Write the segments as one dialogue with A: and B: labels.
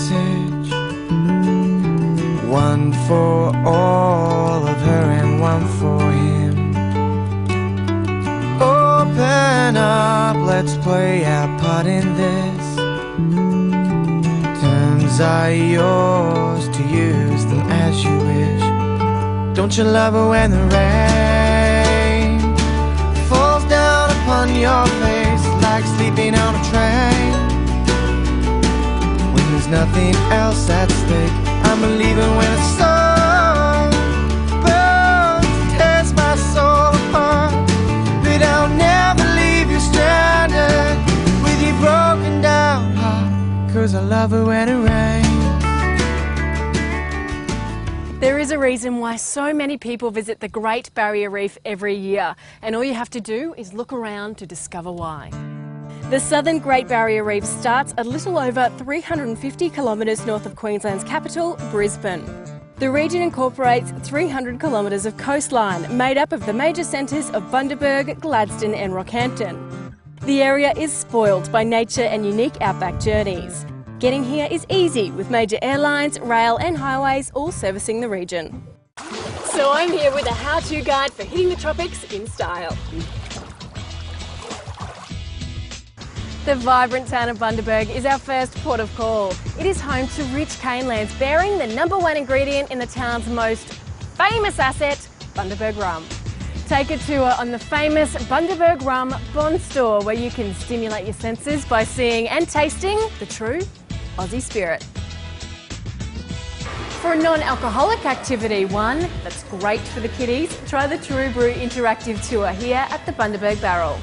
A: message. One for all of her and one for him. Open up, let's play our part in this. Terms are yours to use them as you wish. Don't you love it when the rain falls down upon your face like sleeping on a train? When there's nothing else at stake, I'm believing when a song burns, tears my soul apart. But I'll never leave you stranded with your broken down heart, 'cause I love it when it rains.
B: There is a reason why so many people visit the Great Barrier Reef every year, and all you have to do is look around to discover why. The southern Great Barrier Reef starts a little over 350 kilometres north of Queensland's capital, Brisbane. The region incorporates 300 kilometres of coastline, made up of the major centres of Bundaberg, Gladstone and Rockhampton. The area is spoilt by nature and unique outback journeys. Getting here is easy, with major airlines, rail and highways all servicing the region. So I'm here with a how-to guide for hitting the tropics in style. The vibrant town of Bundaberg is our first port of call. It is home to rich cane lands, bearing the #1 ingredient in the town's most famous asset, Bundaberg rum. Take a tour on the famous Bundaberg Rum Bond Store, where you can stimulate your senses by seeing and tasting the true Aussie spirit. For a non-alcoholic activity, one that's great for the kiddies, try the True Brew interactive tour here at the Bundaberg Barrel.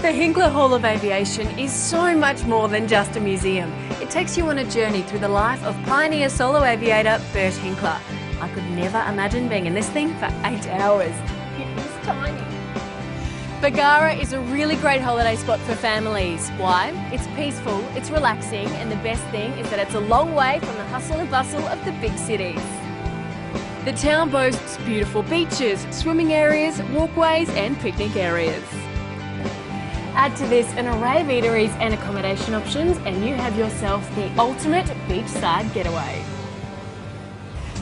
B: The Hinkler Hall of Aviation is so much more than just a museum. It takes you on a journey through the life of pioneer solo aviator Bert Hinkler. I could never imagine being in this thing for 8 hours. It was tiny. Bargara is a really great holiday spot for families. Why? It's peaceful, it's relaxing, and the best thing is that it's a long way from the hustle and bustle of the big cities. The town boasts beautiful beaches, swimming areas, walkways and picnic areas. Add to this an array of eateries and accommodation options and you have yourself the ultimate beachside getaway.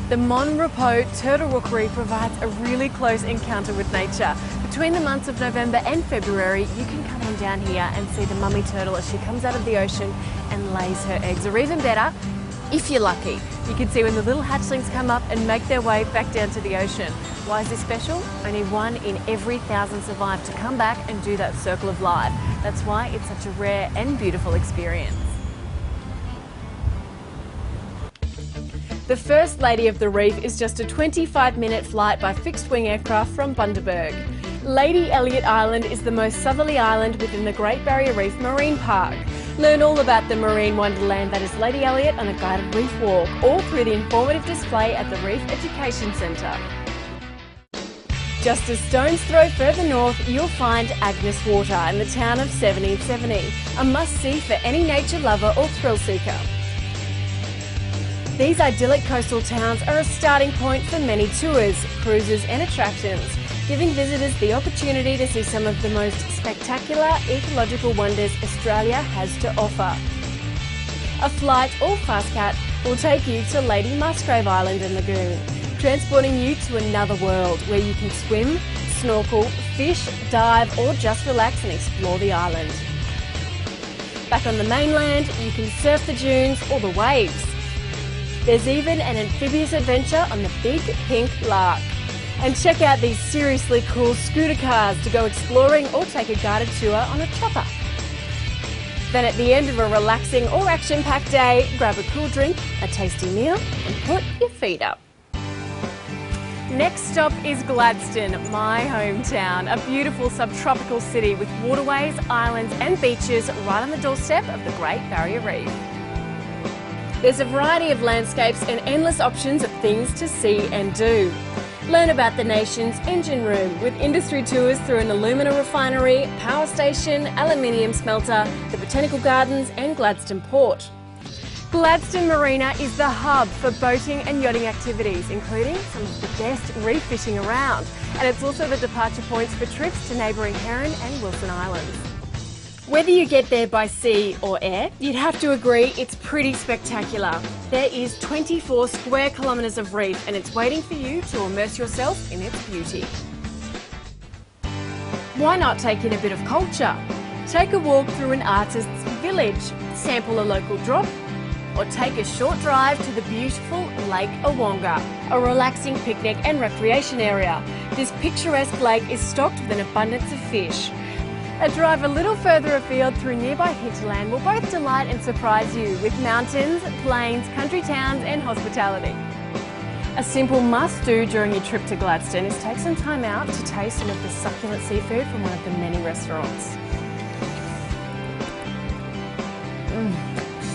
B: The Mon Repos Turtle Rookery provides a really close encounter with nature. Between the months of November and February, you can come on down here and see the mummy turtle as she comes out of the ocean and lays her eggs. Or even better, if you're lucky, you can see when the little hatchlings come up and make their way back down to the ocean. Why is this special? Only 1 in every 1,000 survive to come back and do that circle of life. That's why it's such a rare and beautiful experience. The First Lady of the Reef is just a 25-minute flight by fixed-wing aircraft from Bundaberg. Lady Elliot Island is the most southerly island within the Great Barrier Reef Marine Park. Learn all about the marine wonderland that is Lady Elliot on a guided reef walk, or through the informative display at the Reef Education Centre. Just a stone's throw further north, you'll find Agnes Water in the town of 1770, a must-see for any nature lover or thrill seeker. These idyllic coastal towns are a starting point for many tours, cruises and attractions, giving visitors the opportunity to see some of the most spectacular ecological wonders Australia has to offer. A flight or fastcat will take you to Lady Musgrave Island and Lagoon, transporting you to another world where you can swim, snorkel, fish, dive or just relax and explore the island. Back on the mainland, you can surf the dunes or the waves. There's even an amphibious adventure on the Big Pink Lark. And check out these seriously cool scooter cars to go exploring or take a guided tour on a chopper. Then at the end of a relaxing or action-packed day, grab a cool drink, a tasty meal and put your feet up. Next stop is Gladstone, my hometown, a beautiful subtropical city with waterways, islands and beaches right on the doorstep of the Great Barrier Reef. There's a variety of landscapes and endless options of things to see and do. Learn about the nation's engine room with industry tours through an alumina refinery, power station, aluminium smelter, the botanical gardens and Gladstone Port. Gladstone Marina is the hub for boating and yachting activities, including some of the best reef fishing around. And it's also the departure points for trips to neighbouring Heron and Wilson Islands. Whether you get there by sea or air, you'd have to agree it's pretty spectacular. There is 24 square kilometres of reef and it's waiting for you to immerse yourself in its beauty. Why not take in a bit of culture? Take a walk through an artist's village, sample a local drop, or take a short drive to the beautiful Lake Awonga, a relaxing picnic and recreation area. This picturesque lake is stocked with an abundance of fish. A drive a little further afield through nearby hinterland will both delight and surprise you with mountains, plains, country towns and hospitality. A simple must-do during your trip to Gladstone is take some time out to taste some of the succulent seafood from one of the many restaurants.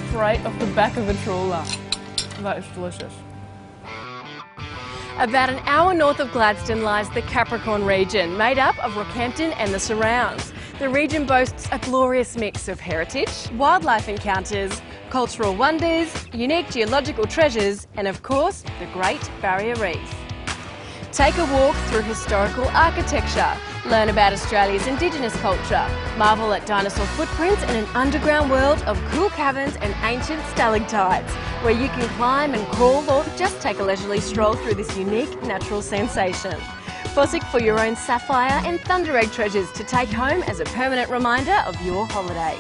B: Straight off the back of a trawler. That is delicious. About an hour north of Gladstone lies the Capricorn region, made up of Rockhampton and the surrounds. The region boasts a glorious mix of heritage, wildlife encounters, cultural wonders, unique geological treasures, and of course, the Great Barrier Reef. Take a walk through historical architecture, learn about Australia's Indigenous culture, marvel at dinosaur footprints and an underground world of cool caverns and ancient stalactites, where you can climb and crawl or just take a leisurely stroll through this unique natural sensation. Fossick for your own sapphire and thunder egg treasures to take home as a permanent reminder of your holiday.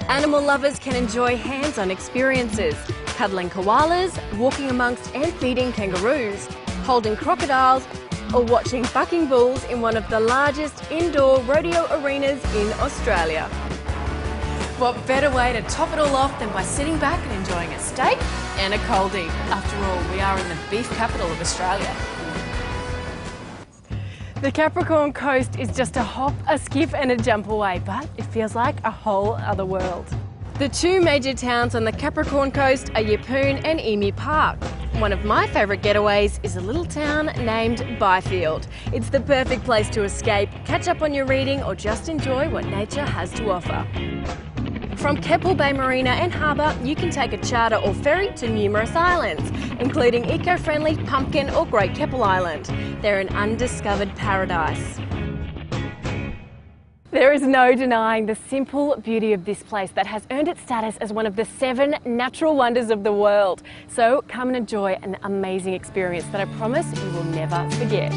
B: Animal lovers can enjoy hands-on experiences, cuddling koalas, walking amongst and feeding kangaroos, holding crocodiles, or watching bucking bulls in one of the largest indoor rodeo arenas in Australia. What better way to top it all off than by sitting back and enjoying a steak and a coldie? After all, we are in the beef capital of Australia. The Capricorn coast is just a hop, a skip and a jump away, but it feels like a whole other world. The two major towns on the Capricorn coast are Yeppoon and Emu Park. One of my favourite getaways is a little town named Byfield. It's the perfect place to escape, catch up on your reading or just enjoy what nature has to offer. From Keppel Bay Marina and Harbour, you can take a charter or ferry to numerous islands, including eco-friendly Pumpkin or Great Keppel Island. They're an undiscovered paradise. There is no denying the simple beauty of this place that has earned its status as one of the 7 natural wonders of the world. So come and enjoy an amazing experience that I promise you will never forget.